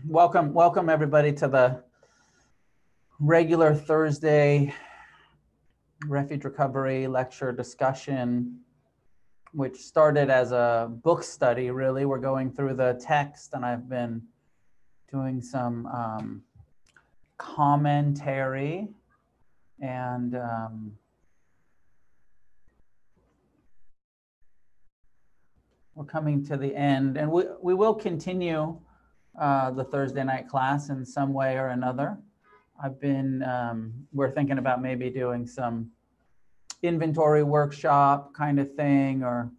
Welcome everybody to the regular Thursday Refuge Recovery lecture discussion, which started as a book study, really. We're going through the text, and I've been doing some commentary, and we're coming to the end, and we will continue the Thursday night class in some way or another. We're thinking about maybe doing some inventory workshop kind of thing, or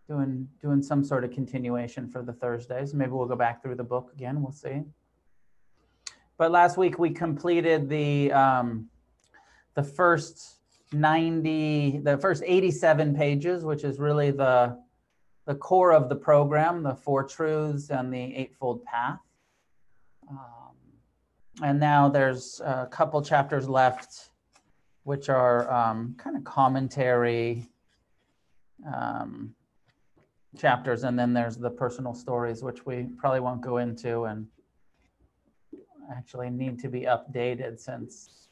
doing some sort of continuation for the Thursdays. Maybe we'll go back through the book again, we'll see. But last week we completed the first 87 pages, which is really the core of the program, the Four Truths and the Eightfold Path. And now there's a couple chapters left, which are kind of commentary chapters. And then there's the personal stories, which we probably won't go into and actually need to be updated, since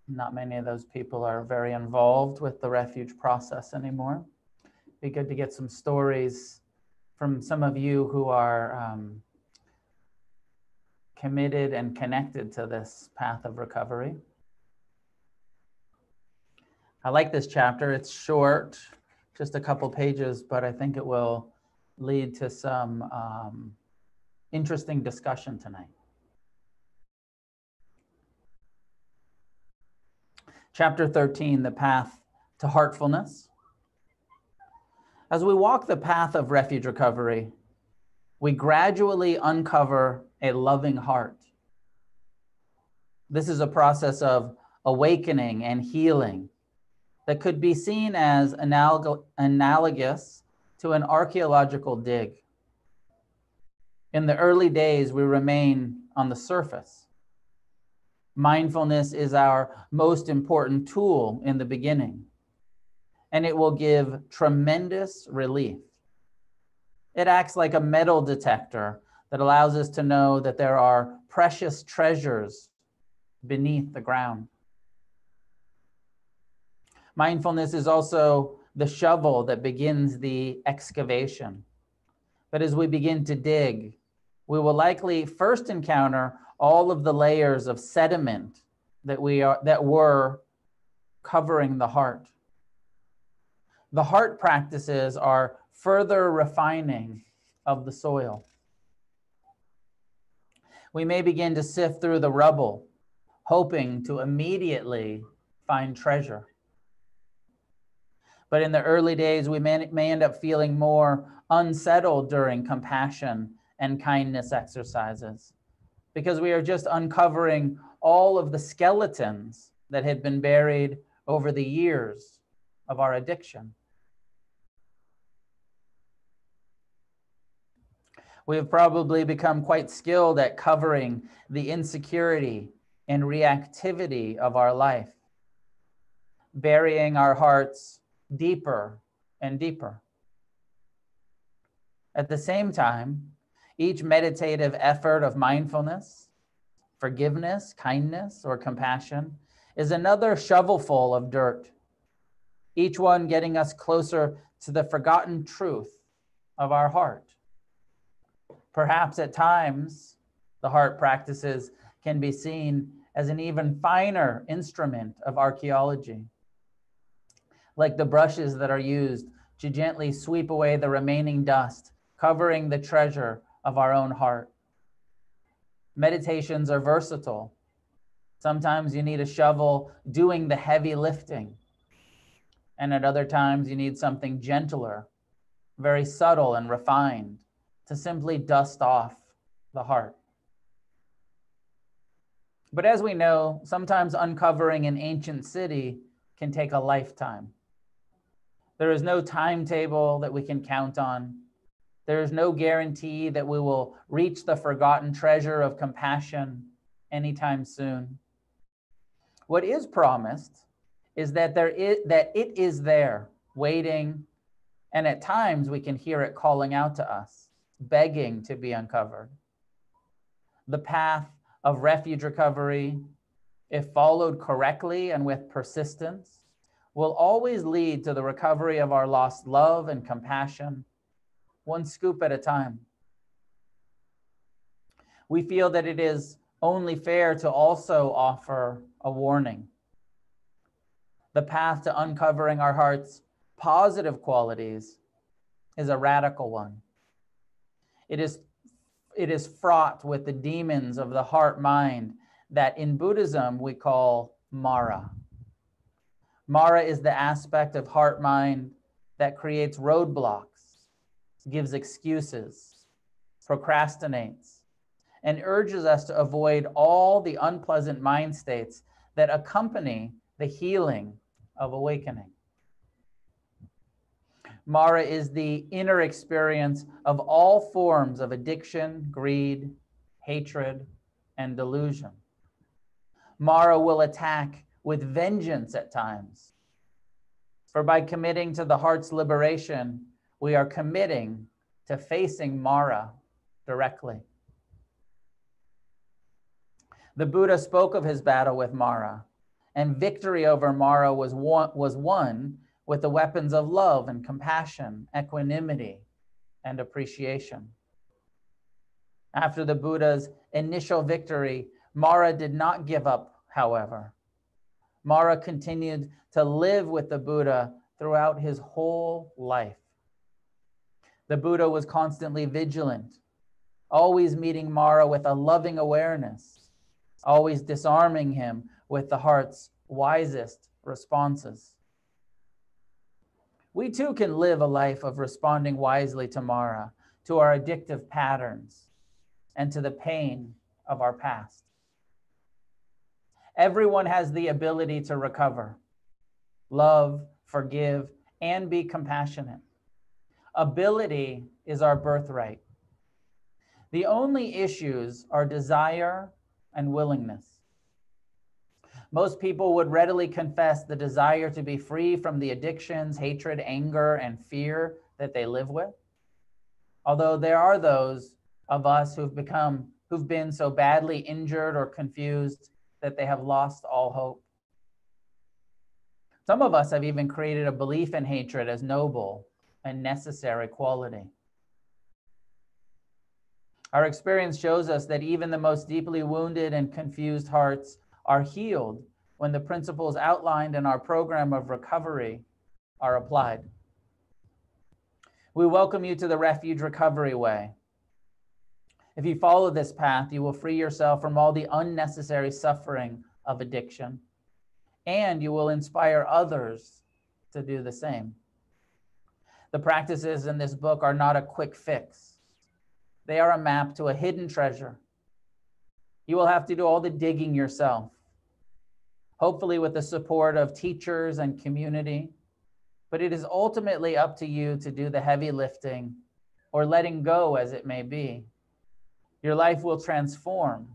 not many of those people are very involved with the refuge process anymore. Be good to get some stories from some of you who are committed and connected to this path of recovery. I like this chapter. It's short, just a couple pages, but I think it will lead to some interesting discussion tonight. Chapter 13, the path to heartfulness. As we walk the path of refuge recovery, we gradually uncover a loving heart. This is a process of awakening and healing that could be seen as analogous to an archaeological dig. In the early days, we remain on the surface. Mindfulness is our most important tool in the beginning, and it will give tremendous relief. It acts like a metal detector that allows us to know that there are precious treasures beneath the ground. Mindfulness is also the shovel that begins the excavation. But as we begin to dig, we will likely first encounter all of the layers of sediment that were covering the heart. The heart practices are further refining of the soil. We may begin to sift through the rubble, hoping to immediately find treasure. But in the early days, we may end up feeling more unsettled during compassion and kindness exercises, because we are just uncovering all of the skeletons that had been buried over the years of our addiction. We have probably become quite skilled at covering the insecurity and reactivity of our life, burying our hearts deeper and deeper. At the same time, each meditative effort of mindfulness, forgiveness, kindness, or compassion is another shovelful of dirt, each one getting us closer to the forgotten truth of our heart. Perhaps at times, the heart practices can be seen as an even finer instrument of archaeology, like the brushes that are used to gently sweep away the remaining dust, covering the treasure of our own heart. Meditations are versatile. Sometimes you need a shovel doing the heavy lifting, and at other times you need something gentler, very subtle and refined, to simply dust off the heart. But as we know, sometimes uncovering an ancient city can take a lifetime. There is no timetable that we can count on. There is no guarantee that we will reach the forgotten treasure of compassion anytime soon. What is promised is that it is there, waiting, and at times we can hear it calling out to us, begging to be uncovered. The path of refuge recovery, if followed correctly and with persistence, will always lead to the recovery of our lost love and compassion, one scoop at a time. We feel that it is only fair to also offer a warning. The path to uncovering our heart's positive qualities is a radical one. It is fraught with the demons of the heart-mind that in Buddhism we call Mara. Mara is the aspect of heart-mind that creates roadblocks, gives excuses, procrastinates, and urges us to avoid all the unpleasant mind states that accompany the healing of awakening. Mara is the inner experience of all forms of addiction, greed, hatred, and delusion. Mara will attack with vengeance at times. For by committing to the heart's liberation, we are committing to facing Mara directly. The Buddha spoke of his battle with Mara, and victory over Mara was won with the weapons of love and compassion, equanimity, and appreciation. After the Buddha's initial victory, Mara did not give up, however. Mara continued to live with the Buddha throughout his whole life. The Buddha was constantly vigilant, always meeting Mara with a loving awareness, always disarming him with the heart's wisest responses. We too can live a life of responding wisely to Mara, to our addictive patterns, and to the pain of our past. Everyone has the ability to recover, love, forgive, and be compassionate. Ability is our birthright. The only issues are desire and willingness. Most people would readily confess the desire to be free from the addictions, hatred, anger, and fear that they live with. Although there are those of us who've been so badly injured or confused that they have lost all hope. Some of us have even created a belief in hatred as noble and necessary quality. Our experience shows us that even the most deeply wounded and confused hearts are healed when the principles outlined in our program of recovery are applied. We welcome you to the Refuge Recovery Way. If you follow this path, you will free yourself from all the unnecessary suffering of addiction, and you will inspire others to do the same. The practices in this book are not a quick fix. They are a map to a hidden treasure. You will have to do all the digging yourself, hopefully with the support of teachers and community, but it is ultimately up to you to do the heavy lifting or letting go as it may be. Your life will transform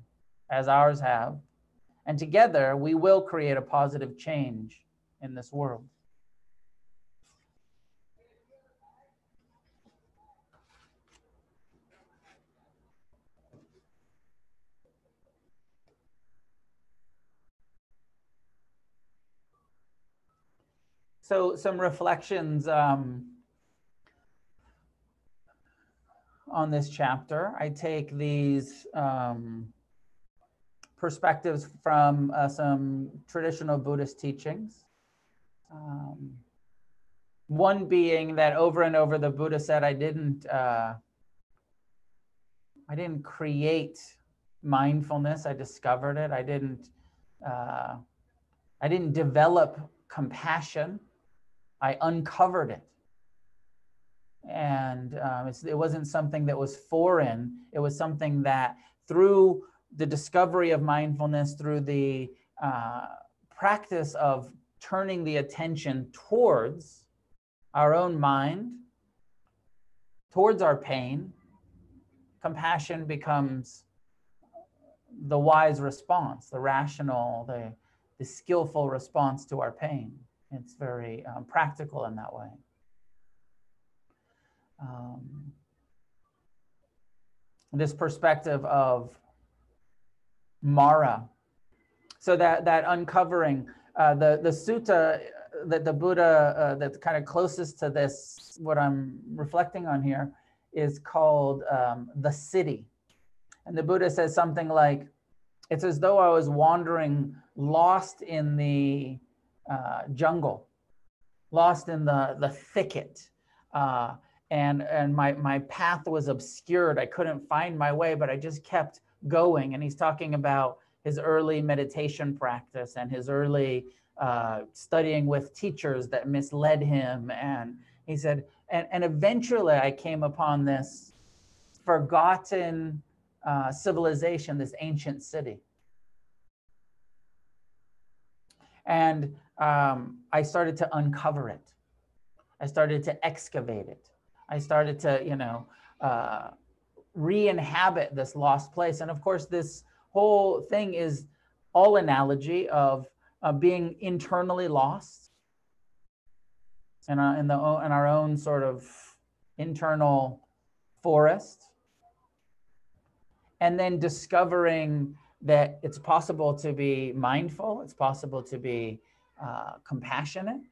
as ours have, and together we will create a positive change in this world. So some reflections on this chapter. I take these perspectives from some traditional Buddhist teachings. One being that over and over the Buddha said, I didn't create mindfulness. I discovered it. I didn't develop compassion. I uncovered it. And it wasn't something that was foreign. It was something that through the discovery of mindfulness, through the practice of turning the attention towards our own mind, towards our pain, compassion becomes the wise response, the rational, the skillful response to our pain. It's very practical in that way. This perspective of Mara. So that uncovering, the sutta that the Buddha, that's kind of closest to this, what I'm reflecting on here, is called the city. And the Buddha says something like, it's as though I was wandering, lost in the jungle, lost in the thicket. And my path was obscured. I couldn't find my way, but I just kept going. And he's talking about his early meditation practice and his early studying with teachers that misled him. And he said, and eventually I came upon this forgotten civilization, this ancient city. And I started to uncover it. I started to excavate it. I started to, re-inhabit this lost place. And of course, this whole thing is all analogy of being internally lost in our own sort of internal forest, and then discovering that it's possible to be mindful, it's possible to be compassionate,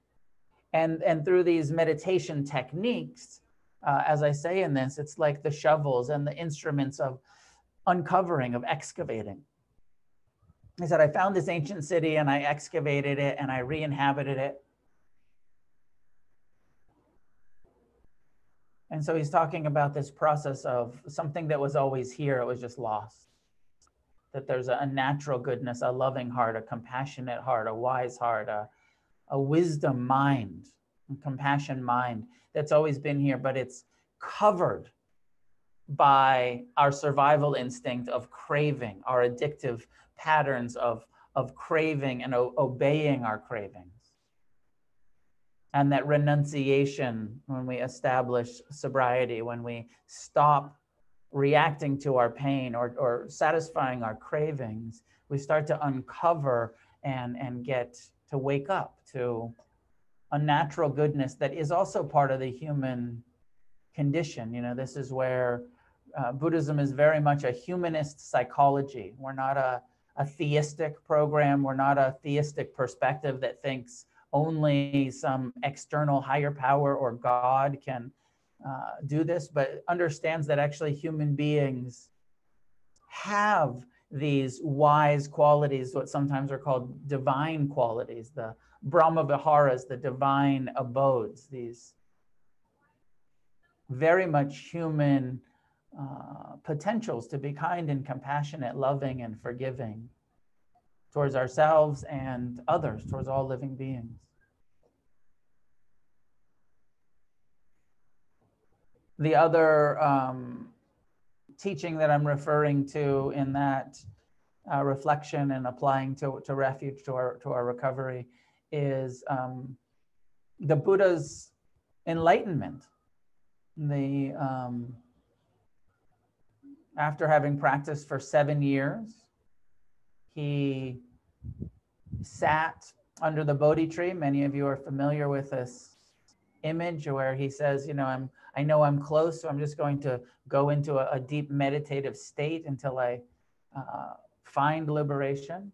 and through these meditation techniques, as I say in this, it's like the shovels and the instruments of uncovering, of excavating. He said, I found this ancient city and I excavated it and I re-inhabited it. And so he's talking about this process of something that was always here, it was just lost. That there's a natural goodness, a loving heart, a compassionate heart, a wise heart, a wisdom mind, a compassion mind that's always been here, but it's covered by our survival instinct of craving, our addictive patterns of craving and obeying our cravings. And that renunciation, when we establish sobriety, when we stop reacting to our pain or satisfying our cravings, we start to uncover and get to wake up to a natural goodness that is also part of the human condition. This is where Buddhism is very much a humanist psychology. We're not a theistic program. We're not a theistic perspective that thinks only some external higher power or God can do this, but understands that actually human beings have these wise qualities, what sometimes are called divine qualities, the Brahma Viharas, the divine abodes, these very much human potentials to be kind and compassionate, loving and forgiving towards ourselves and others, towards all living beings. The other teaching that I'm referring to in that reflection and applying to Refuge, to our recovery, is the Buddha's enlightenment. After having practiced for 7 years, he sat under the Bodhi tree. Many of you are familiar with this image where he says, I know I'm close, so I'm just going to go into a deep meditative state until I find liberation.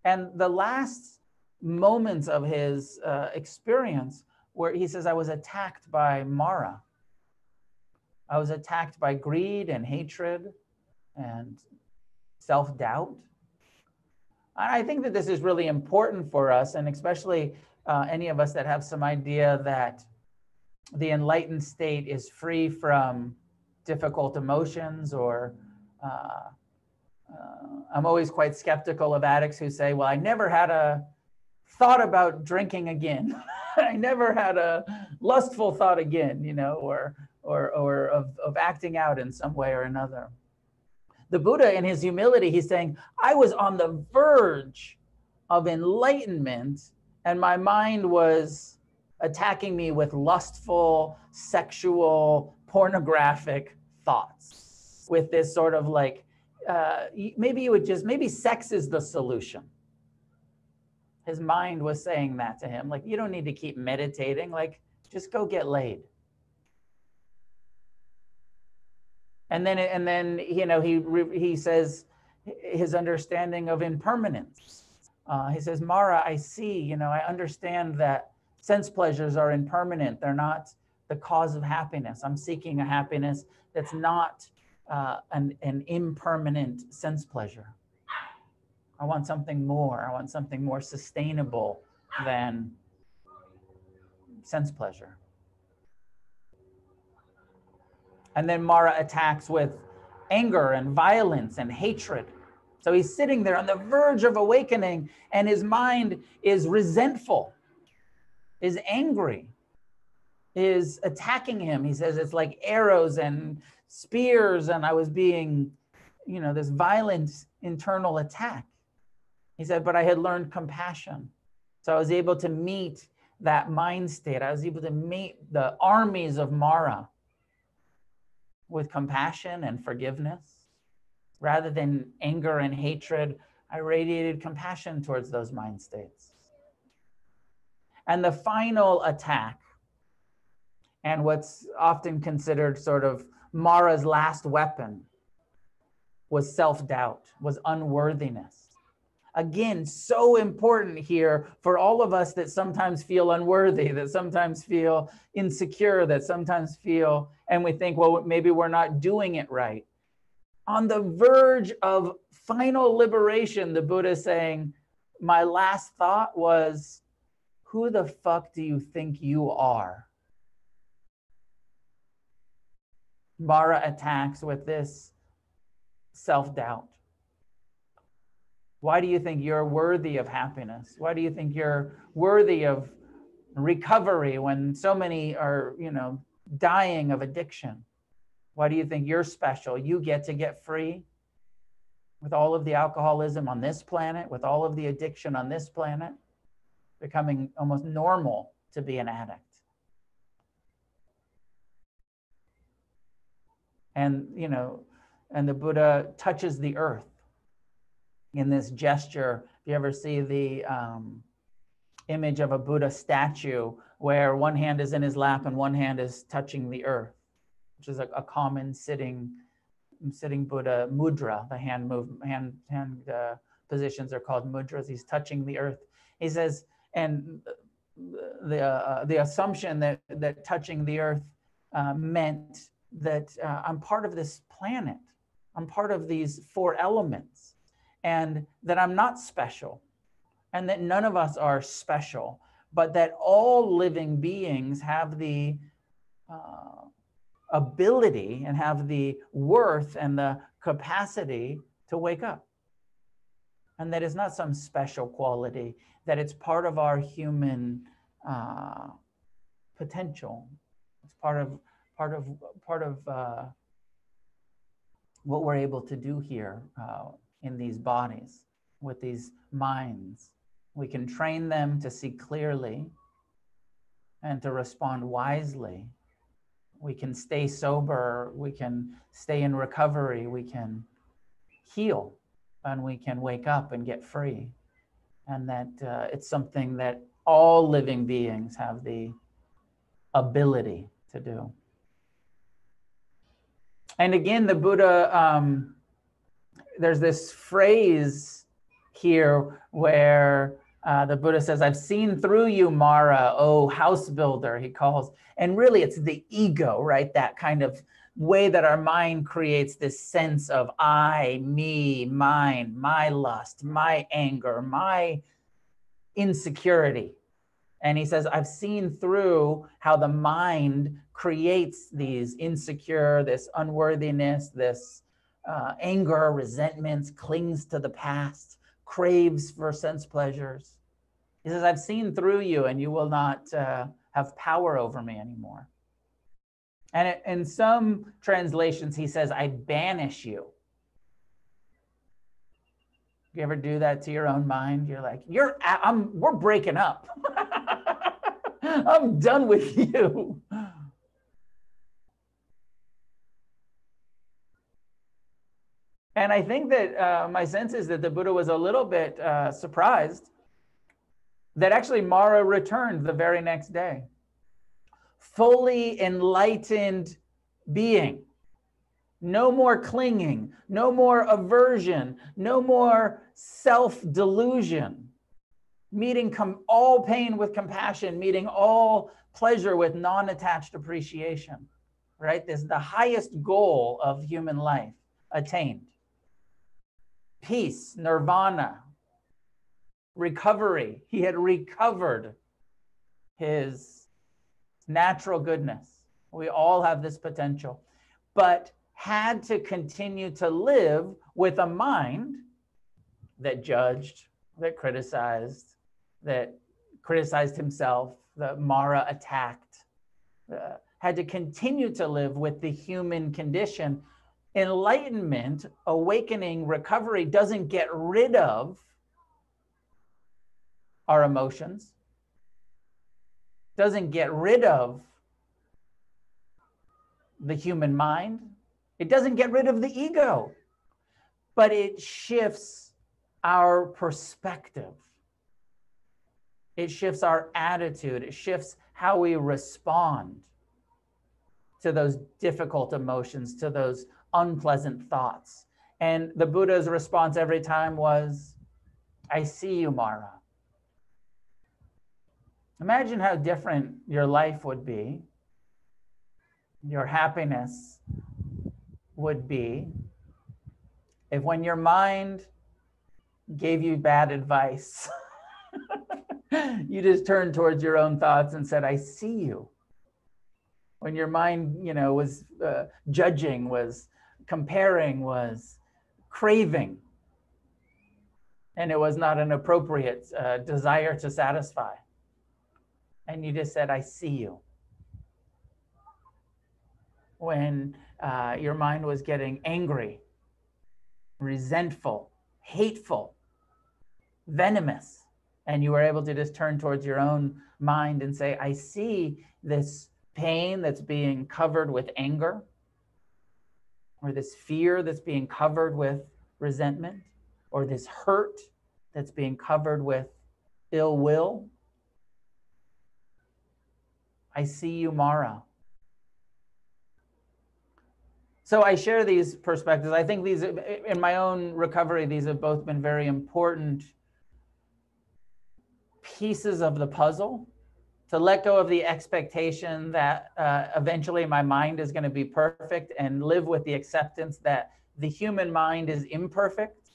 And the last moments of his experience, where he says, I was attacked by Mara. I was attacked by greed and hatred and self-doubt. I think that this is really important for us, and especially any of us that have some idea that the enlightened state is free from difficult emotions, or I'm always quite skeptical of addicts who say, well, I never had a thought about drinking again. I never had a lustful thought again, or of acting out in some way or another. The Buddha, in his humility, he's saying, I was on the verge of enlightenment and my mind was attacking me with lustful, sexual, pornographic thoughts, with this sort of like, maybe sex is the solution. His mind was saying that to him, like, you don't need to keep meditating, like, just go get laid. And then he says, his understanding of impermanence. He says, Mara, I see, I understand that sense pleasures are impermanent. They're not the cause of happiness. I'm seeking a happiness that's not an impermanent sense pleasure. I want something more. I want something more sustainable than sense pleasure. And then Mara attacks with anger and violence and hatred. So he's sitting there on the verge of awakening, and his mind is resentful, is angry, is attacking him. He says it's like arrows and spears, and I was being, this violent internal attack. He said, but I had learned compassion. So I was able to meet that mind state. I was able to meet the armies of Mara with compassion and forgiveness. Rather than anger and hatred, I radiated compassion towards those mind states. And the final attack, and what's often considered sort of Mara's last weapon, was self-doubt, was unworthiness. Again, so important here for all of us that sometimes feel unworthy, that sometimes feel insecure, that sometimes feel, and we think, well, maybe we're not doing it right. On the verge of final liberation, the Buddha is saying, my last thought was, who the fuck do you think you are? Mara attacks with this self-doubt. Why do you think you're worthy of happiness? Why do you think you're worthy of recovery when so many are, dying of addiction? Why do you think you're special? You get to get free with all of the alcoholism on this planet, with all of the addiction on this planet, becoming almost normal to be an addict. And, and the Buddha touches the earth in this gesture. If you ever see the image of a Buddha statue where one hand is in his lap and one hand is touching the earth, which is a common sitting Buddha mudra. The hand positions are called mudras. He's touching the earth. He says, and the assumption that touching the earth meant that I'm part of this planet. I'm part of these four elements, and that I'm not special, and that none of us are special, but that all living beings have the ability and have the worth and the capacity to wake up. And that is not some special quality, that it's part of our human potential. It's part of what we're able to do here in these bodies, with these minds. We can train them to see clearly and to respond wisely. We can stay sober, we can stay in recovery, we can heal, and we can wake up and get free. And that it's something that all living beings have the ability to do. And again, the Buddha, there's this phrase here where the Buddha says, I've seen through you, Mara, oh house builder, he calls. And really it's the ego, right? That kind of way that our mind creates this sense of I, me, mine, my lust, my anger, my insecurity. And he says, I've seen through how the mind creates these insecure, this unworthiness, this anger, resentments, clings to the past, craves for sense pleasures. He says, I've seen through you and you will not have power over me anymore. And in some translations, he says, I banish you. You ever do that to your own mind? You're like, we're breaking up. I'm done with you. And I think that my sense is that the Buddha was a little bit surprised that actually Mara returned the very next day. Fully enlightened being. No more clinging, no more aversion, no more self-delusion. Meeting all pain with compassion, meeting all pleasure with non-attached appreciation, right? This is the highest goal of human life attained. Peace, nirvana, recovery. He had recovered his natural goodness. We all have this potential, but had to continue to live with a mind that judged, that criticized himself, that Mara attacked, had to continue to live with the human condition. Enlightenment, awakening, recovery doesn't get rid of our emotions, doesn't get rid of the human mind. It doesn't get rid of the ego, but it shifts our perspective. It shifts our attitude. It shifts how we respond to those difficult emotions, to those unpleasant thoughts. And the Buddha's response every time was, I see you, Mara. Imagine how different your life would be, your happiness would be, if when your mind gave you bad advice, you just turned towards your own thoughts and said, I see you. When your mind, was judging, was comparing, was craving, and it was not an appropriate desire to satisfy. And you just said, I see you. When your mind was getting angry, resentful, hateful, venomous, and you were able to just turn towards your own mind and say, I see this pain that's being covered with anger, or this fear that's being covered with resentment, or this hurt that's being covered with ill will. I see you, Mara. So I share these perspectives. I think these, in my own recovery, these have both been very important pieces of the puzzle, to let go of the expectation that eventually my mind is going to be perfect, and live with the acceptance that the human mind is imperfect,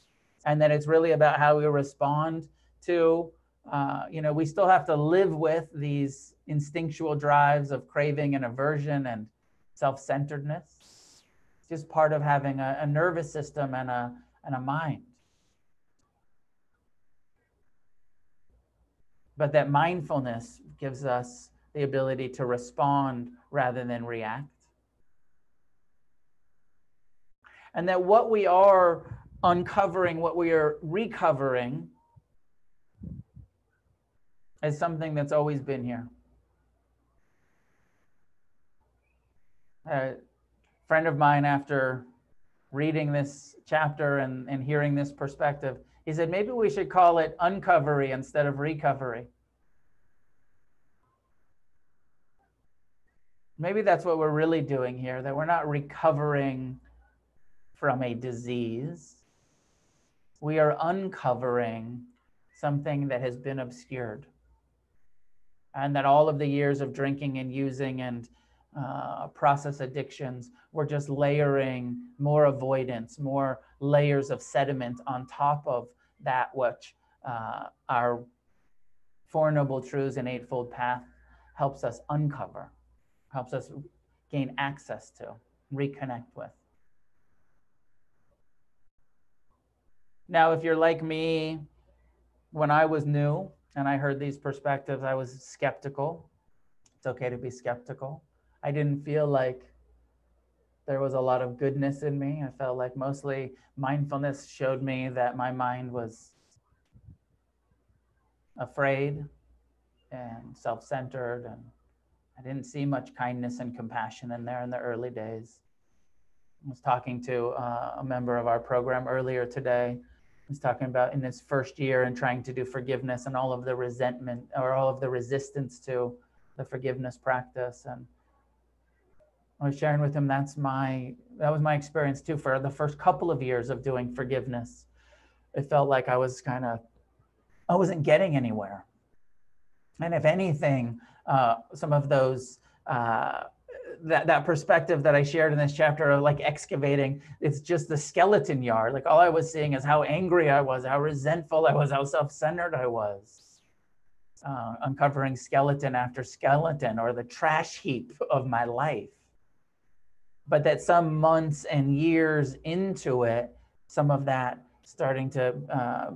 and that it's really about how we respond to, we still have to live with these instinctual drives of craving and aversion and self-centeredness. It's just part of having a nervous system and a mind. But that mindfulness gives us the ability to respond rather than react. And that what we are uncovering, what we are recovering, is something that's always been here. A friend of mine, after reading this chapter and hearing this perspective, he said, maybe we should call it uncovery instead of recovery. Maybe that's what we're really doing here, that we're not recovering from a disease. We are uncovering something that has been obscured. And that all of the years of drinking and using and process addictions, we're just layering more avoidance, more layers of sediment on top of that which our Four Noble Truths and Eightfold Path helps us uncover, helps us gain access to, reconnect with. Now, if you're like me, when I was new and I heard these perspectives, I was skeptical. It's okay to be skeptical. I didn't feel like there was a lot of goodness in me. I felt like mostly mindfulness showed me that my mind was afraid and self-centered, and I didn't see much kindness and compassion in there in the early days. I was talking to a member of our program earlier today. He was talking about in his first year and trying to do forgiveness and all of the resentment or all of the resistance to the forgiveness practice. And I was sharing with him that was my experience too. For the first couple of years of doing forgiveness, it felt like I wasn't getting anywhere. And if anything, some of those, that perspective that I shared in this chapter of like excavating, it's just the skeleton yard. Like all I was seeing is how angry I was, how resentful I was, how self-centered I was. Uncovering skeleton after skeleton, or the trash heap of my life. But that some months and years into it, some of that starting to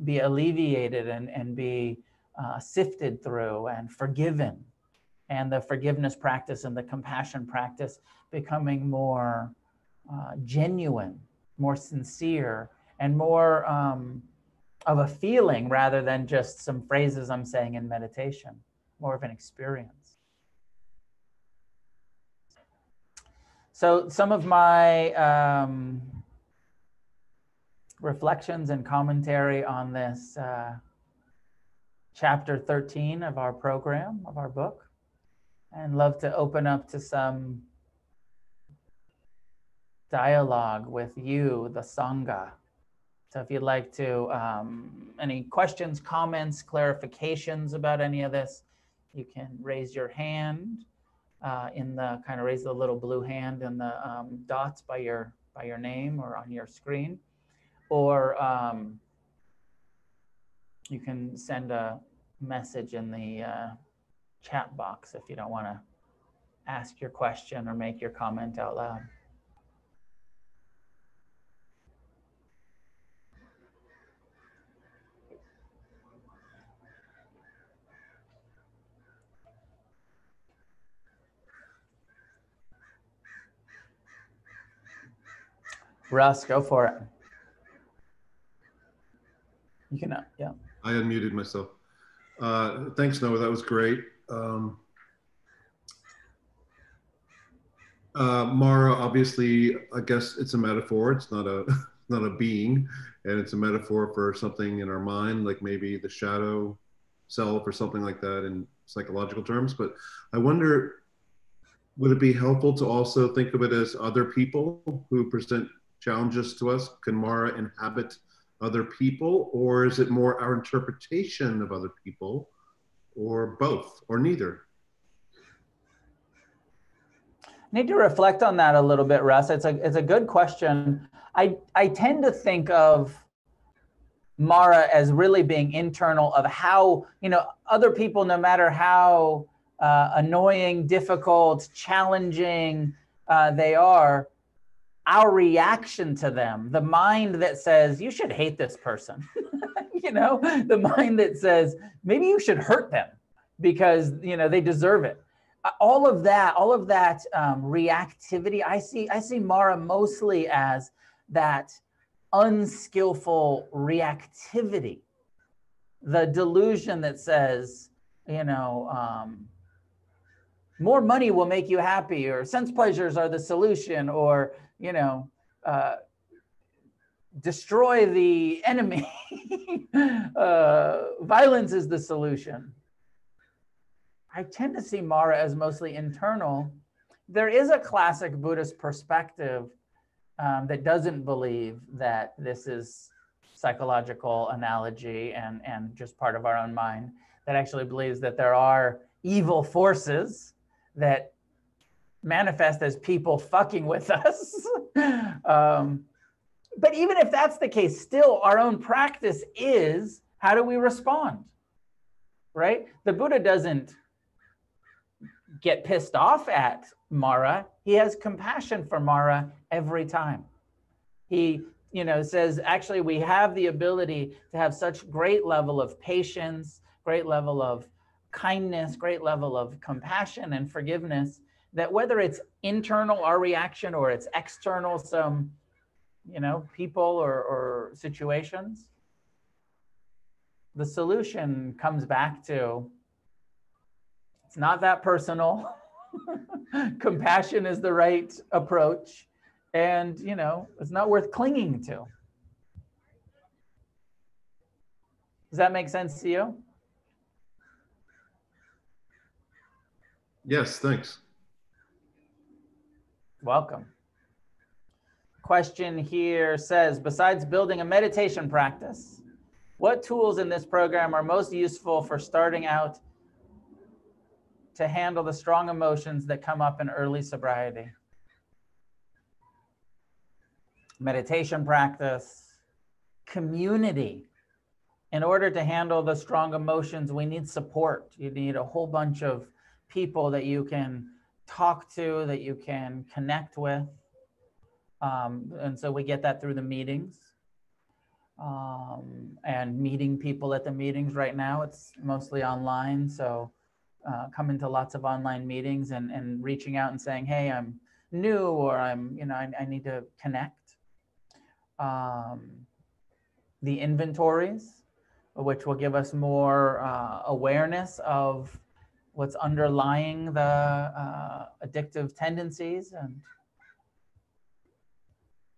be alleviated and be sifted through and forgiven. And the forgiveness practice and the compassion practice becoming more genuine, more sincere, and more of a feeling rather than just some phrases I'm saying in meditation, more of an experience. So some of my reflections and commentary on this chapter 13 of our program, of our book, and love to open up to some dialogue with you, the Sangha. So if you'd like to, any questions, comments, clarifications about any of this, you can raise your hand raise the little blue hand in the dots by your name or on your screen, or you can send a message in the chat box if you don't want to ask your question or make your comment out loud. Russ, go for it. You can, yeah. I unmuted myself. Thanks, Noah. That was great. Mara, obviously, I guess it's a metaphor. It's not a not a being, and it's a metaphor for something in our mind, like maybe the shadow self or something like that in psychological terms. But I wonder, would it be helpful to also think of it as other people who present challenges to us? Can Mara inhabit other people, or is it more our interpretation of other people, or both, or neither? Need to reflect on that a little bit, Russ. It's a good question. I tend to think of Mara as really being internal, of how, other people, no matter how annoying, difficult, challenging they are, our reaction to them, the mind that says, you should hate this person, the mind that says, maybe you should hurt them because, they deserve it. All of that reactivity, I see Mara mostly as that unskillful reactivity, the delusion that says, more money will make you happy, or sense pleasures are the solution, or, destroy the enemy. Violence is the solution. I tend to see Mara as mostly internal. There is a classic Buddhist perspective that doesn't believe that this is psychological analogy and just part of our own mind, that actually believes that there are evil forces that manifest as people fucking with us. But even if that's the case, still our own practice is, how do we respond, right? The Buddha doesn't get pissed off at Mara. He has compassion for Mara every time. He, says, actually, we have the ability to have such great level of patience, great level of kindness, great level of compassion and forgiveness, that whether it's internal, our reaction, or it's external, some, people or situations, the solution comes back to, it's not that personal. Compassion is the right approach. And, it's not worth clinging to. Does that make sense to you? Yes, thanks. Welcome. Question here says, besides building a meditation practice, what tools in this program are most useful for starting out to handle the strong emotions that come up in early sobriety? Meditation practice, community. In order to handle the strong emotions, we need support. You need a whole bunch of people that you can talk to, that you can connect with. And so we get that through the meetings. And meeting people at the meetings right now, it's mostly online. So coming to lots of online meetings and reaching out and saying, hey, I'm new, or I'm, I need to connect. The inventories, which will give us more awareness of what's underlying the addictive tendencies, and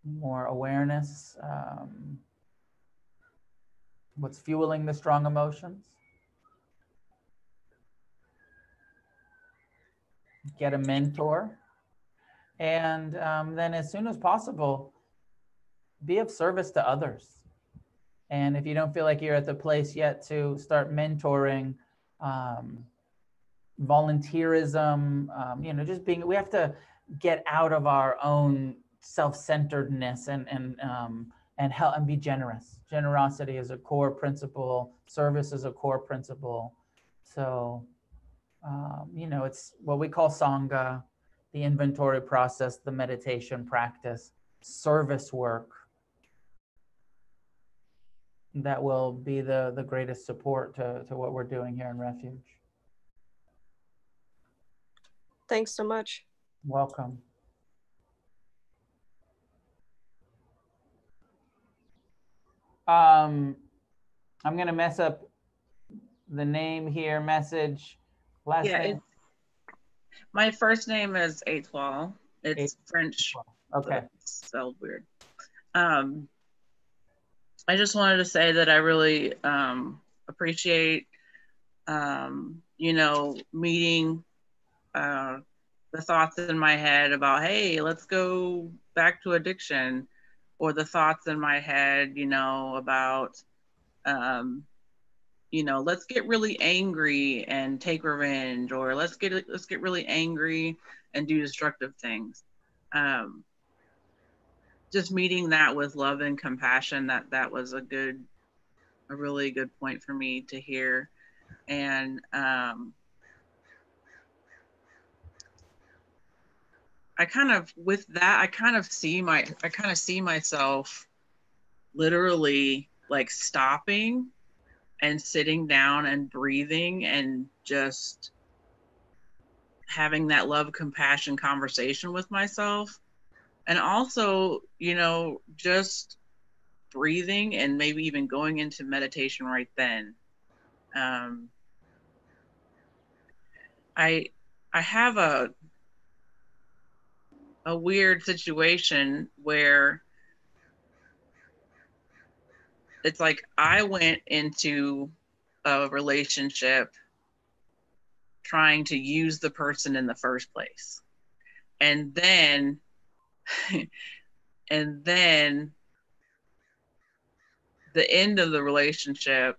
more awareness, what's fueling the strong emotions. Get a mentor. And then as soon as possible, be of service to others. And if you don't feel like you're at the place yet to start mentoring, volunteerism, just being, we have to get out of our own self-centeredness and help and be generous. Generosity is a core principle. Service is a core principle. So, it's what we call Sangha, the inventory process, the meditation practice, service work. That will be the greatest support to what we're doing here in Refuge. Thanks so much. Welcome. I'm going to mess up the name here, message. Last name. My first name is Etoile. It's French. Okay. It's spelled weird. I just wanted to say that I really appreciate, meeting the thoughts in my head about, hey, let's go back to addiction, or the thoughts in my head, about, let's get really angry and take revenge, or let's get really angry and do destructive things. Just meeting that with love and compassion, that was a really good point for me to hear. And I kind of see myself literally like stopping and sitting down and breathing and just having that love, compassion conversation with myself. And also, just breathing and maybe even going into meditation right then. I have a weird situation where it's like I went into a relationship trying to use the person in the first place. And then the end of the relationship,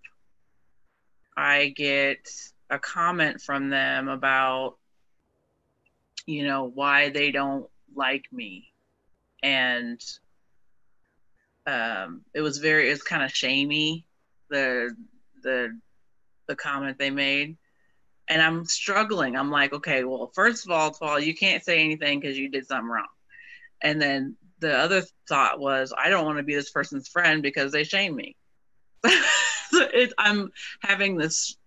I get a comment from them about, why they don't like me. And it was kind of shamey, the comment they made. And I'm struggling. I'm like, okay, well, first of all, you can't say anything because you did something wrong. And then the other thought was, I don't want to be this person's friend because they shame me. I'm having this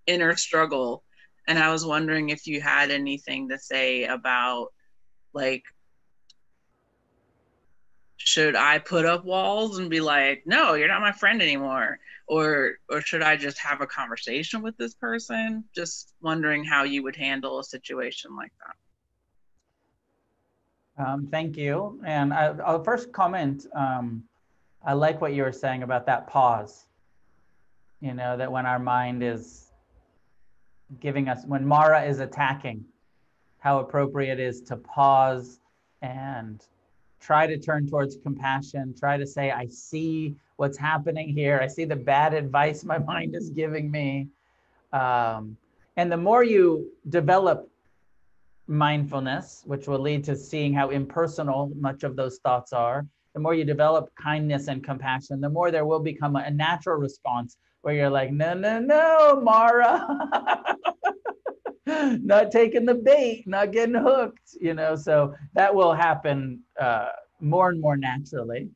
inner struggle. And I was wondering if you had anything to say about, like, should I put up walls and be like, no, you're not my friend anymore? Or should I just have a conversation with this person? Just wondering how you would handle a situation like that. Thank you. And I'll first comment, I like what you were saying about that pause. That when our mind is giving us, when Mara is attacking, how appropriate it is to pause and try to turn towards compassion. Try to say, I see what's happening here. I see the bad advice my mind is giving me. And the more you develop mindfulness, which will lead to seeing how impersonal much of those thoughts are, the more you develop kindness and compassion, the more there will become a natural response where you're like, no, no, no, Mara, not taking the bait, not getting hooked, you know, so that will happen more and more naturally.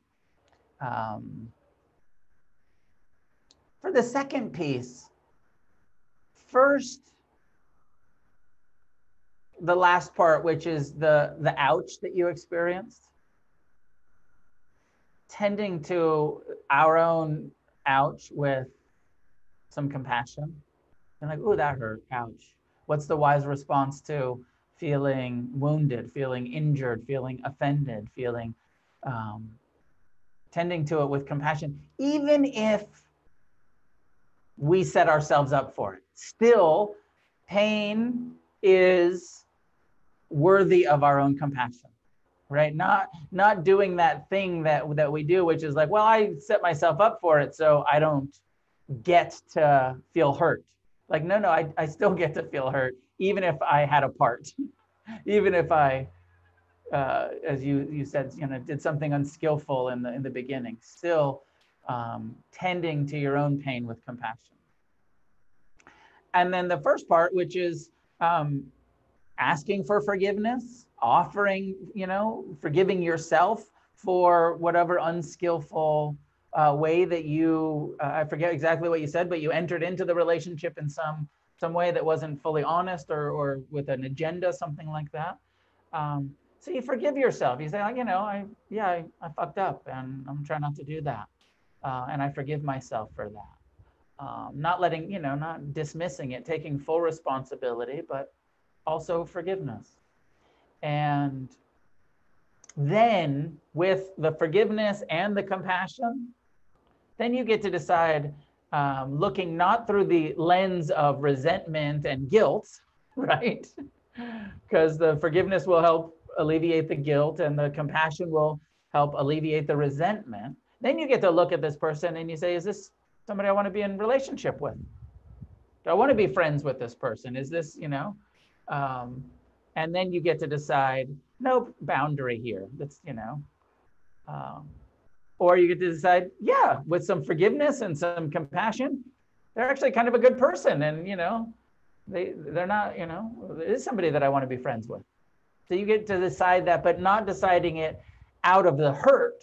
For the second piece, first, the last part, which is the ouch that you experienced, tending to our own ouch with some compassion. And like, oh, that hurt, ouch. What's the wise response to feeling wounded, feeling injured, feeling offended, feeling, tending to it with compassion, even if we set ourselves up for it. Still, pain is worthy of our own compassion, right? Not doing that thing that we do, which is like, well, I set myself up for it, so I don't get to feel hurt. Like, no, I still get to feel hurt, even if I had a part, even if I, as you said, you know, did something unskillful in the beginning. Still, tending to your own pain with compassion. And then the first part, which is asking for forgiveness, offering, you know, forgiving yourself for whatever unskillful way that you, I forget exactly what you said, but you entered into the relationship in some way that wasn't fully honest or with an agenda, something like that. So you forgive yourself. You say, you know, I fucked up and I'm trying not to do that. And I forgive myself for that. Not letting, you know, not dismissing it, taking full responsibility, but also forgiveness. And then with the forgiveness and the compassion, then you get to decide, looking not through the lens of resentment and guilt, right? Because the forgiveness will help alleviate the guilt and the compassion will help alleviate the resentment. Then you get to look at this person and you say, is this somebody I want to be in relationship with? Do I want to be friends with this person? Is this, you know, and then you get to decide, no boundary here. That's, you know, or you get to decide, yeah, with some forgiveness and some compassion, they're actually kind of a good person. And, you know, they're not, you know, it is somebody that I want to be friends with. So you get to decide that, but not deciding it out of the hurt,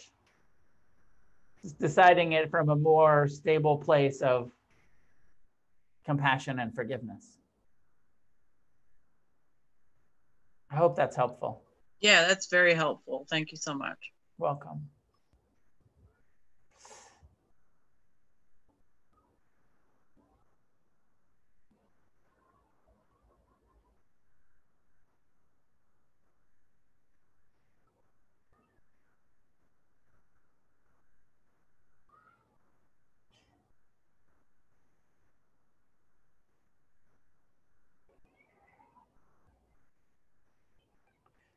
just deciding it from a more stable place of compassion and forgiveness. I hope that's helpful. Yeah, that's very helpful. Thank you so much. Welcome.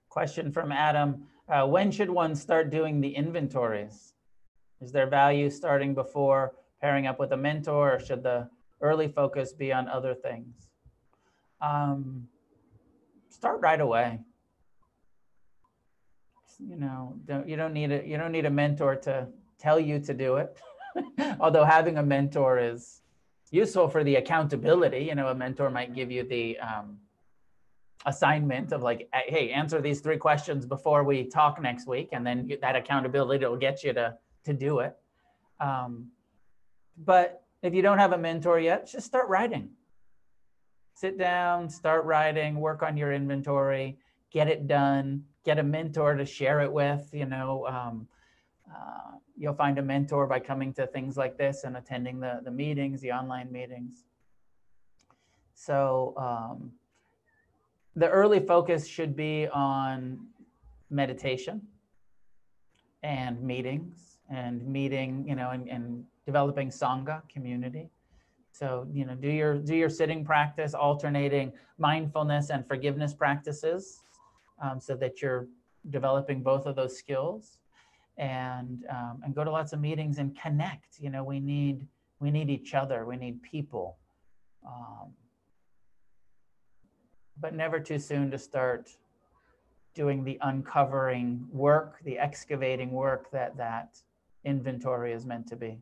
Question from Adam. When should one start doing the inventories? Is there value starting before pairing up with a mentor, or should the early focus be on other things? Start right away. You know, you don't need a mentor to tell you to do it. Although having a mentor is useful for the accountability. You know, a mentor might give you the assignment of like, hey, answer these 3 questions before we talk next week, and then that accountability will get you to do it. But if you don't have a mentor yet, just start writing. Sit down, start writing, work on your inventory, get it done, get a mentor to share it with. You know, you'll find a mentor by coming to things like this and attending the meetings, the online meetings. So the early focus should be on meditation and meetings and meeting, you know, and developing Sangha community. So, you know, do your sitting practice, alternating mindfulness and forgiveness practices, so that you're developing both of those skills, and go to lots of meetings and connect. You know, we need each other. We need people, but never too soon to start doing the uncovering work, the excavating work that inventory is meant to be.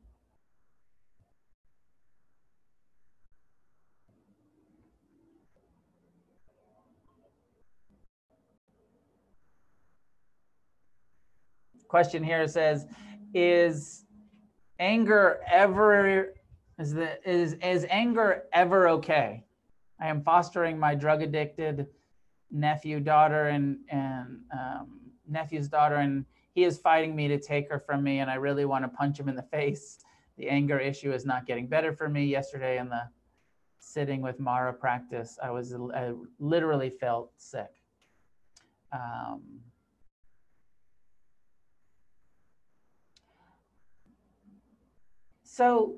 Question here says, is anger ever okay? I am fostering my drug addicted nephew's daughter, and he is fighting me to take her from me, and I really want to punch him in the face. The anger issue is not getting better for me. Yesterday in the sitting with Mara practice, I literally felt sick. So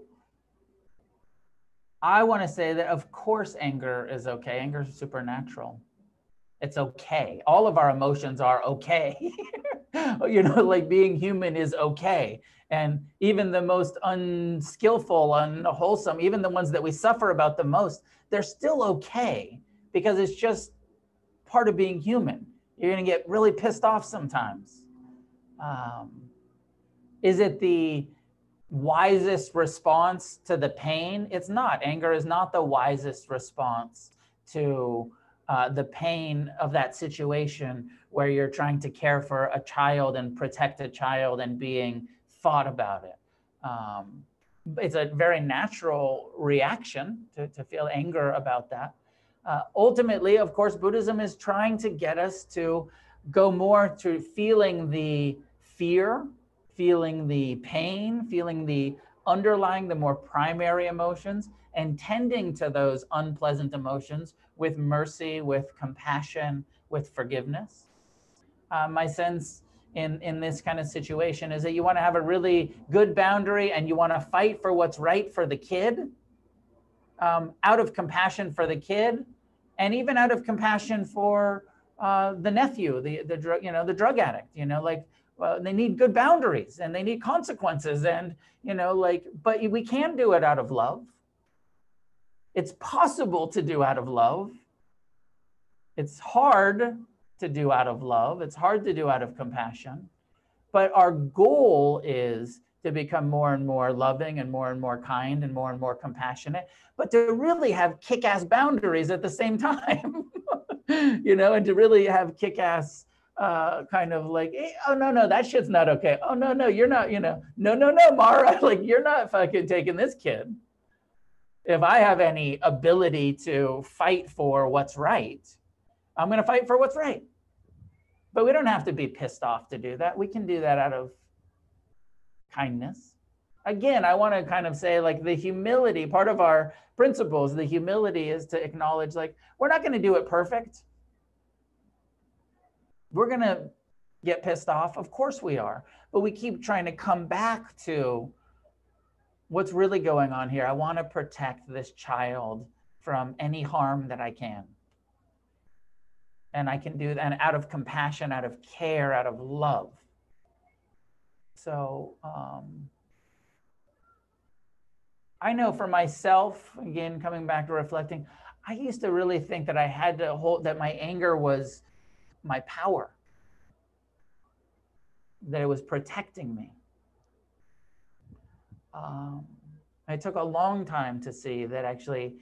I want to say that, of course, anger is okay. Anger is supernatural. It's okay. All of our emotions are okay. You know, like being human is okay. And even the most unskillful, unwholesome, even the ones that we suffer about the most, they're still okay, because it's just part of being human. You're going to get really pissed off sometimes. Is it the wisest response to the pain? It's not. Anger is not the wisest response to the pain of that situation where you're trying to care for a child and protect a child and being thought about it. It's a very natural reaction to feel anger about that. Ultimately, of course, Buddhism is trying to get us to go more to feeling the fear, feeling the pain, feeling the underlying, the more primary emotions, and tending to those unpleasant emotions with mercy, with compassion, with forgiveness. My sense in this kind of situation is that you want to have a really good boundary, and you want to fight for what's right for the kid, out of compassion for the kid, and even out of compassion for the nephew, the drug addict. You know, like, well, they need good boundaries and they need consequences, and but we can do it out of love. It's possible to do out of love. It's hard to do out of love. It's hard to do out of compassion. But our goal is to become more and more loving and more kind and more compassionate, but to really have kick-ass boundaries at the same time, and to really have kick-ass kind of like, hey, oh, no, that shit's not okay. Oh, no, you're not, no, Mara, like, you're not fucking taking this kid. If I have any ability to fight for what's right, I'm going to fight for what's right. But we don't have to be pissed off to do that. We can do that out of kindness. Again, I want to kind of say, like, the humility, part of our principles, the humility is to acknowledge, like, we're not going to do it perfect. We're going to get pissed off. Of course we are. But we keep trying to come back to what's really going on here. I want to protect this child from any harm that I can. And I can do that out of compassion, out of care, out of love. So I know for myself, again, coming back to reflecting, I used to really think that I had to hold, that my anger was my power, that it was protecting me. It took a long time to see that actually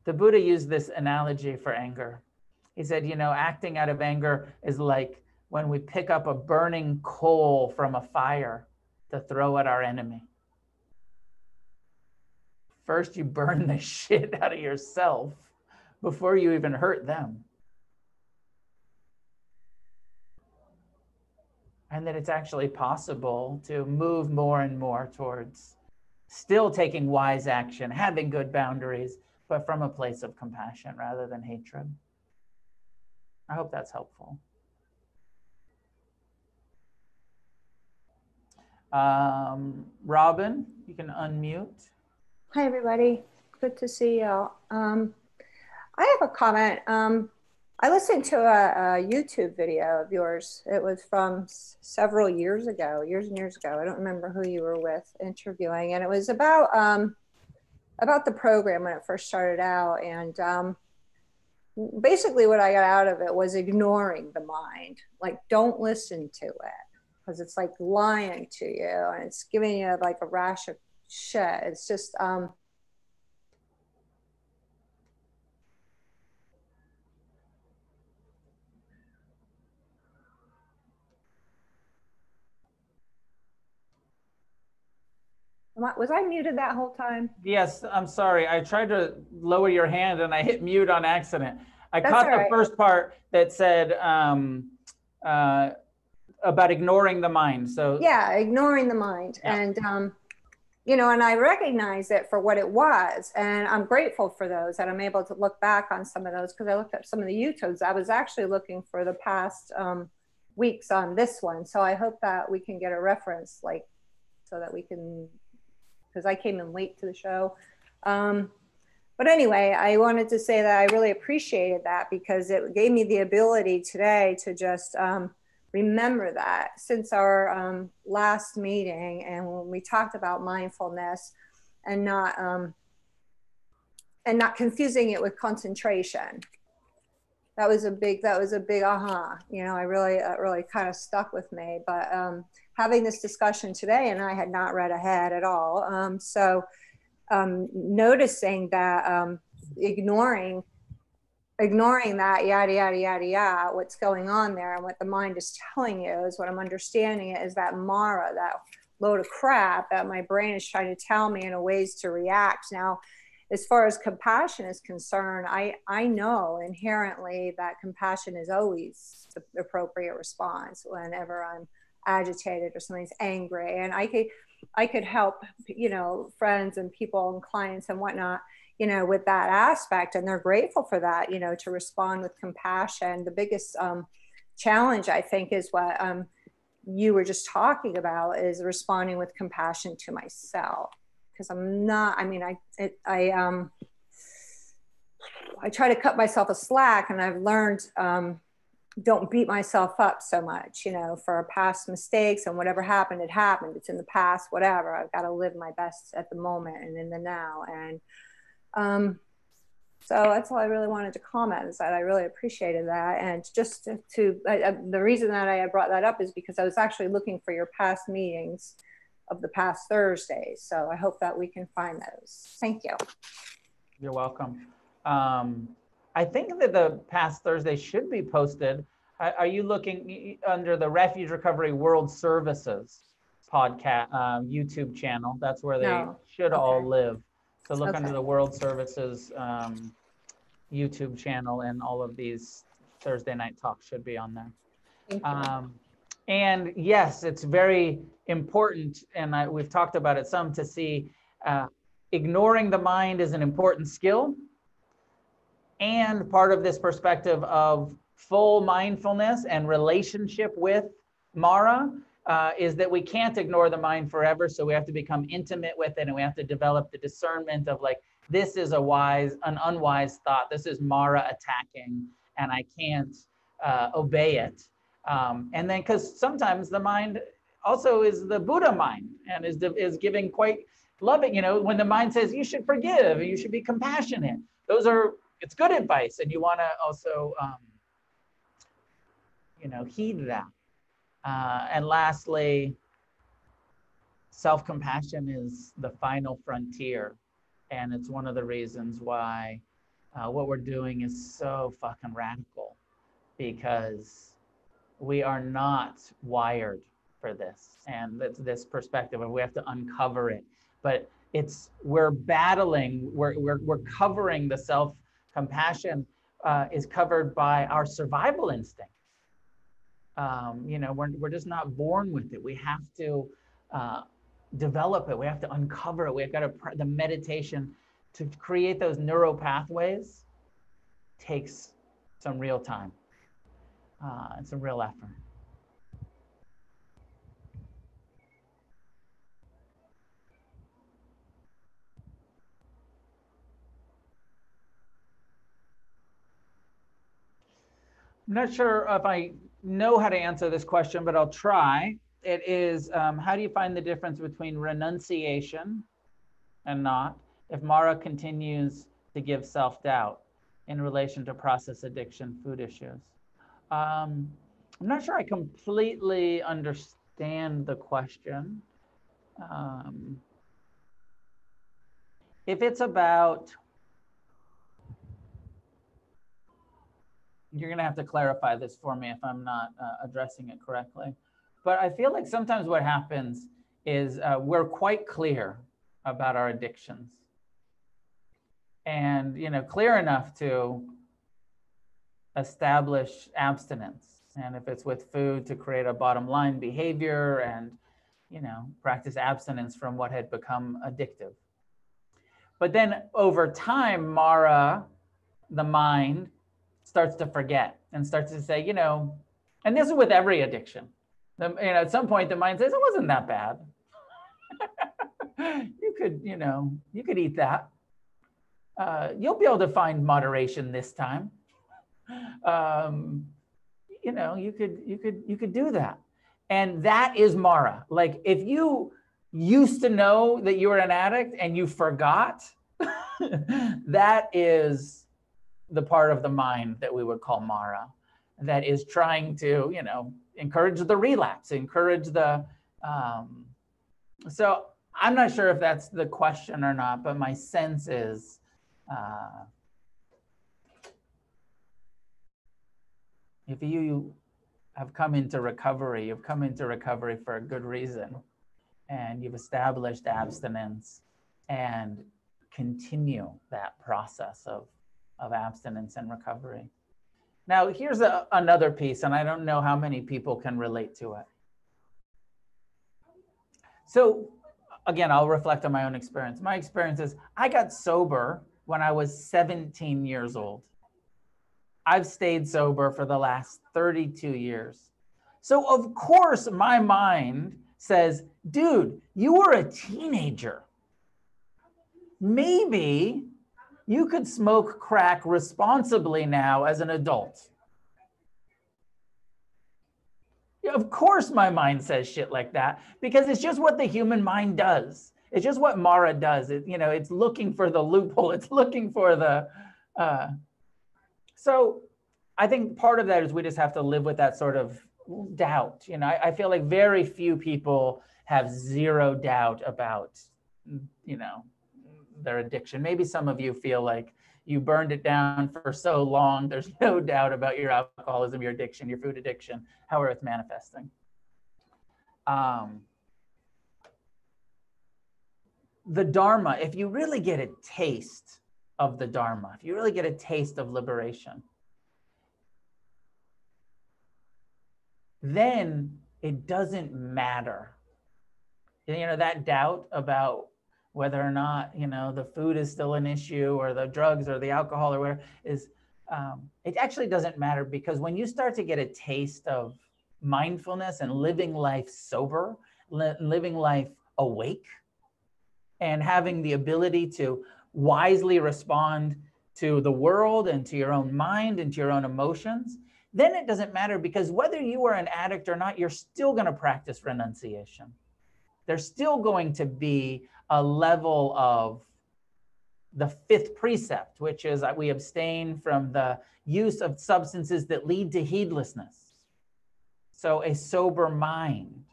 the Buddha used this analogy for anger. He said, acting out of anger is like when we pick up a burning coal from a fire to throw at our enemy. First, you burn the shit out of yourself before you even hurt them. And that it's actually possible to move more and more towards still taking wise action, having good boundaries, but from a place of compassion rather than hatred. I hope that's helpful. Robin, you can unmute. Hi, everybody. Good to see y'all. I have a comment. I listened to a YouTube video of yours. It was from several years ago, years and years ago. I don't remember who you were with interviewing, and it was about the program when it first started out. And basically, what I got out of it was ignoring the mind. Like, don't listen to it because it's like lying to you, and it's giving you like a rash of shit. It's just was I muted that whole time? Yes, I'm sorry. I tried to lower your hand and I hit mute on accident. I That's caught all the right. first part that said about ignoring the mind. So yeah, ignoring the mind. Yeah. And you know, and I recognize it for what it was, and I'm grateful for those, and I'm able to look back on some of those because I looked at some of the YouTubes. I was actually looking for the past weeks on this one, so I hope that we can get a reference, like, so that we can, because I came in late to the show. But anyway, I wanted to say that I really appreciated that because it gave me the ability today to just remember that since our last meeting, and when we talked about mindfulness and not confusing it with concentration. That was a big aha. You know, I really kind of stuck with me. But having this discussion today, and I had not read ahead at all, so noticing that ignoring that yada, what's going on there and what the mind is telling you is what I'm understanding it is that Mara, that load of crap that my brain is trying to tell me in ways to react. Now, as far as compassion is concerned, I know inherently that compassion is always the appropriate response whenever I'm agitated or somebody's angry. And I could help, you know, friends and people and clients and whatnot, you know, with that aspect. And they're grateful for that, you know, to respond with compassion. The biggest challenge, I think, is what you were just talking about, is responding with compassion to myself. Because I'm not, I mean, I try to cut myself a slack, and I've learned don't beat myself up so much, you know, for past mistakes, and whatever happened, it happened. It's in the past, whatever. I've got to live my best at the moment and in the now. And so that's all I really wanted to comment, is that I really appreciated that. And just the reason that I brought that up is because I was actually looking for your past meetings of the past Thursdays. So I hope that we can find those. Thank you. You're welcome. I think that the past Thursday should be posted. Are you looking under the Refuge Recovery World Services podcast YouTube channel? That's where they should all live. So look under the World Services YouTube channel, and all of these Thursday night talks should be on there. Thank you. And yes, it's very important, and we've talked about it some, to see ignoring the mind is an important skill. And part of this perspective of full mindfulness and relationship with Mara is that we can't ignore the mind forever. So we have to become intimate with it, and we have to develop the discernment of, like, this is an unwise thought. This is Mara attacking, and I can't obey it. And then, because sometimes the mind also is the Buddha mind, and is giving quite loving. You know, when the mind says you should forgive, you should be compassionate, it's good advice, and you want to also, you know, heed that. And lastly, self-compassion is the final frontier, and it's one of the reasons why what we're doing is so fucking radical, because we are not wired for this, and that's this perspective, and we have to uncover it. But we're battling, we're covering the self-compassion is covered by our survival instinct. You know, we're just not born with it. We have to develop it. We have to uncover it. We've got to, the meditation to create those neural pathways takes some real time and some real effort. I'm not sure if I know how to answer this question, but I'll try. It is, how do you find the difference between renunciation and not if Mara continues to give self-doubt in relation to process addiction, food issues? I'm not sure I completely understand the question. If it's about, you're going to have to clarify this for me if I'm not addressing it correctly. But I feel like sometimes what happens is we're quite clear about our addictions. And, you know, clear enough to establish abstinence. And if it's with food, to create a bottom line behavior and, you know, practice abstinence from what had become addictive. But then over time, Mara, the mind, starts to forget and starts to say, you know, and this is with every addiction. You know, at some point the mind says, it wasn't that bad. You could, you know, you could eat that. You'll be able to find moderation this time. You know, you could do that. And that is Mara. Like if you used to know that you were an addict and you forgot, that is the part of the mind that we would call Mara, that is trying to, you know, encourage the relapse, encourage the, so I'm not sure if that's the question or not, but my sense is, if you have come into recovery, you've come into recovery for a good reason, and you've established abstinence and continue that process of abstinence and recovery. Now, here's another piece, and I don't know how many people can relate to it. So again, I'll reflect on my own experience. My experience is I got sober when I was 17 years old. I've stayed sober for the last 32 years. So of course my mind says, dude, you were a teenager. Maybe you could smoke crack responsibly now as an adult. Of course my mind says shit like that, because it's just what the human mind does. It's just what Mara does. It, you know, it's looking for the loophole. It's looking for the, so I think part of that is we just have to live with that sort of doubt. You know, I feel like very few people have zero doubt about, you know, their addiction. Maybe some of you feel like you burned it down for so long, there's no doubt about your alcoholism, your addiction, your food addiction, however it's manifesting. The Dharma, if you really get a taste of the Dharma, if you really get a taste of liberation, then it doesn't matter. You know, that doubt about whether or not, you know, the food is still an issue or the drugs or the alcohol or whatever is, it actually doesn't matter, because when you start to get a taste of mindfulness and living life sober, living life awake, and having the ability to wisely respond to the world and to your own mind and to your own emotions, then it doesn't matter, because whether you are an addict or not, you're still going to practice renunciation. There's still going to be a level of the fifth precept, which is that we abstain from the use of substances that lead to heedlessness. So a sober mind.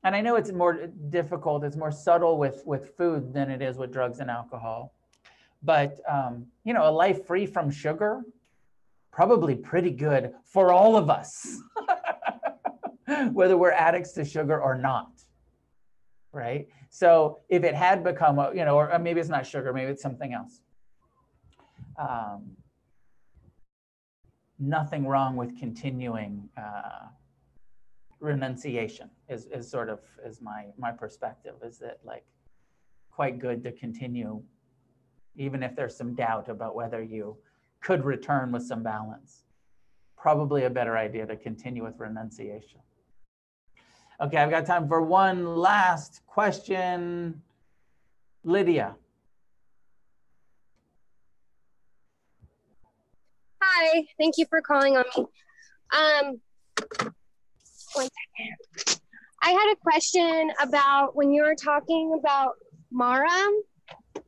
And I know it's more difficult, it's more subtle with food than it is with drugs and alcohol. But, you know, a life free from sugar, probably pretty good for all of us, whether we're addicts to sugar or not, right? So if it had become, you know, or maybe it's not sugar, maybe it's something else. Nothing wrong with continuing renunciation is sort of is my perspective, is that like quite good to continue, even if there's some doubt about whether you could return with some balance. Probably a better idea to continue with renunciation. Okay, I've got time for one last question. Lydia. Hi, thank you for calling on me. 1 second. I had a question about when you were talking about Mara. If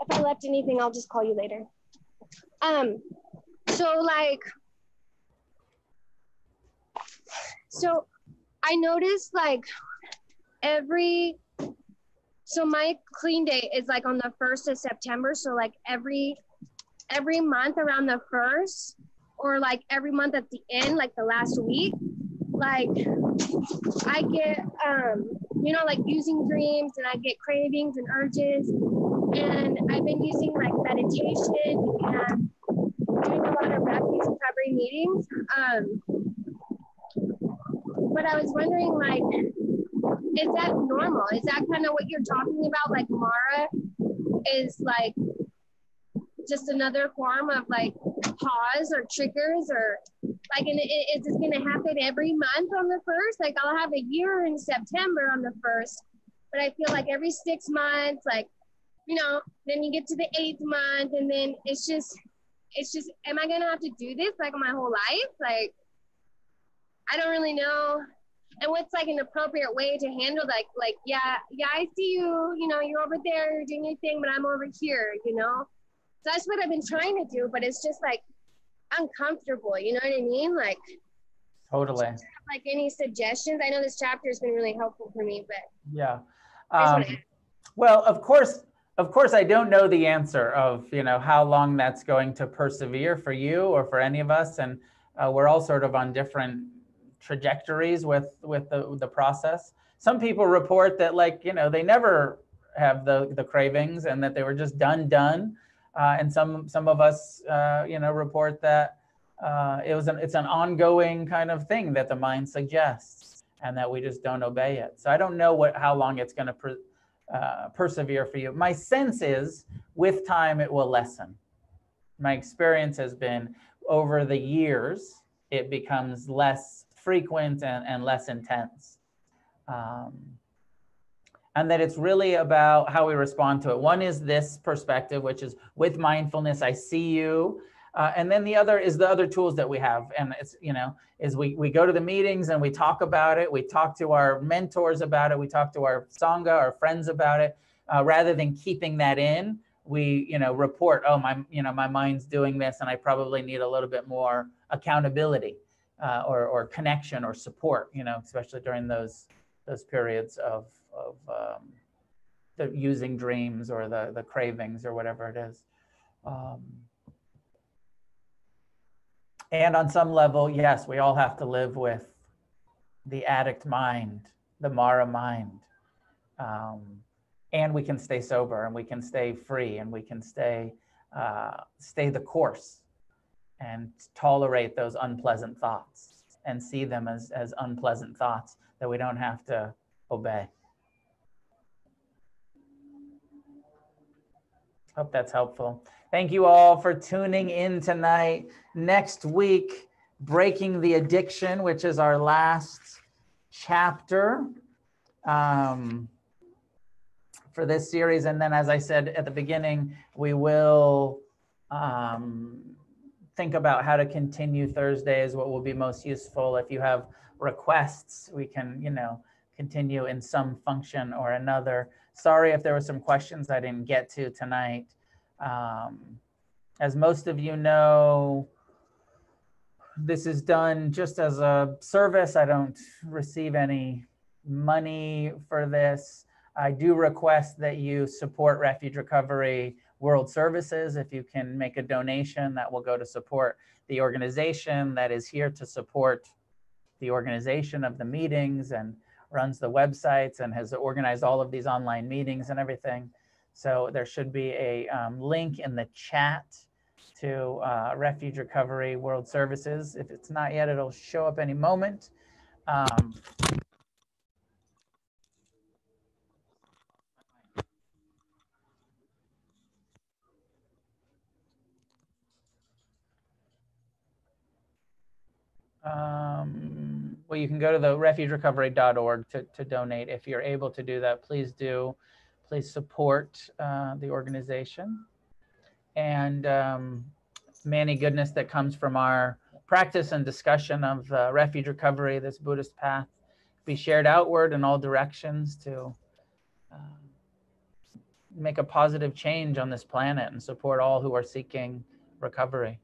I left anything, I'll just call you later. So I noticed like so my clean day is like on the 1st of September. So like every month around the 1st, or like every month at the end, like the last week, like I get, like using dreams, and I get cravings and urges. And I've been using like meditation and doing a lot of Refuge Recovery meetings. But I was wondering, like, is that normal? Is that kind of what you're talking about? Like Mara is like just another form of like pause or triggers, or like, and is this going to happen every month on the 1st? Like I'll have a year in September on the 1st, but I feel like every 6 months, like, then you get to the 8th month, and then it's just, am I going to have to do this like my whole life? Like, I don't really know. And what's like an appropriate way to handle like, yeah, I see you, you're over there, you're doing your thing, but I'm over here, So that's what I've been trying to do, but it's just like uncomfortable, you know what I mean? Like, Totally. Like any suggestions? I know this chapter has been really helpful for me, but yeah. I Well, of course, I don't know the answer of, how long that's going to persevere for you or for any of us. And we're all sort of on different trajectories with the process. Some people report that, like, they never have the cravings, and that they were just done. And some of us, report that it's an ongoing kind of thing that the mind suggests, and that we just don't obey it. So I don't know how long it's going to persevere for you. My sense is with time it will lessen. My experience has been over the years it becomes less frequent and less intense. And that it's really about how we respond to it. One is this perspective, which is with mindfulness, I see you. And then the other is the other tools that we have. And it's, is we go to the meetings and we talk about it. We talk to our mentors about it. We talk to our Sangha, our friends about it. Rather than keeping that in, we, report, oh, my mind's doing this, and I probably need a little bit more accountability or connection or support, especially during those periods of the using dreams or the cravings or whatever it is. And on some level, yes, we all have to live with the addict mind, the Mara mind. And we can stay sober, and we can stay free, and we can stay the course, and tolerate those unpleasant thoughts and see them as unpleasant thoughts that we don't have to obey. Hope that's helpful. Thank you all for tuning in tonight. Next week, Breaking the Addiction, which is our last chapter for this series. And then, as I said at the beginning, we will think about how to continue Thursdays, what will be most useful. If you have requests, we can, continue in some function or another. Sorry if there were some questions I didn't get to tonight. As most of you know, this is done just as a service. I don't receive any money for this. I do request that you support Refuge Recovery World Services. If you can make a donation, that will go to support the organization that is here to support the organization of the meetings and runs the websites and has organized all of these online meetings and everything. So there should be a link in the chat to Refuge Recovery World Services. If it's not yet, it'll show up any moment. Well, you can go to the refugerecovery.org to donate. If you're able to do that, please do. Please support the organization. And many goodness that comes from our practice and discussion of refuge recovery, this Buddhist path, be shared outward in all directions to make a positive change on this planet and support all who are seeking recovery.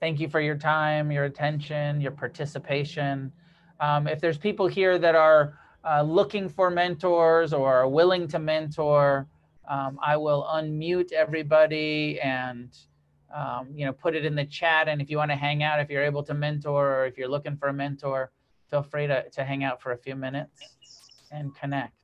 Thank you for your time, your attention, your participation. If there's people here that are looking for mentors or are willing to mentor, I will unmute everybody and put it in the chat. And if you want to hang out, if you're able to mentor, or if you're looking for a mentor, feel free to hang out for a few minutes and connect.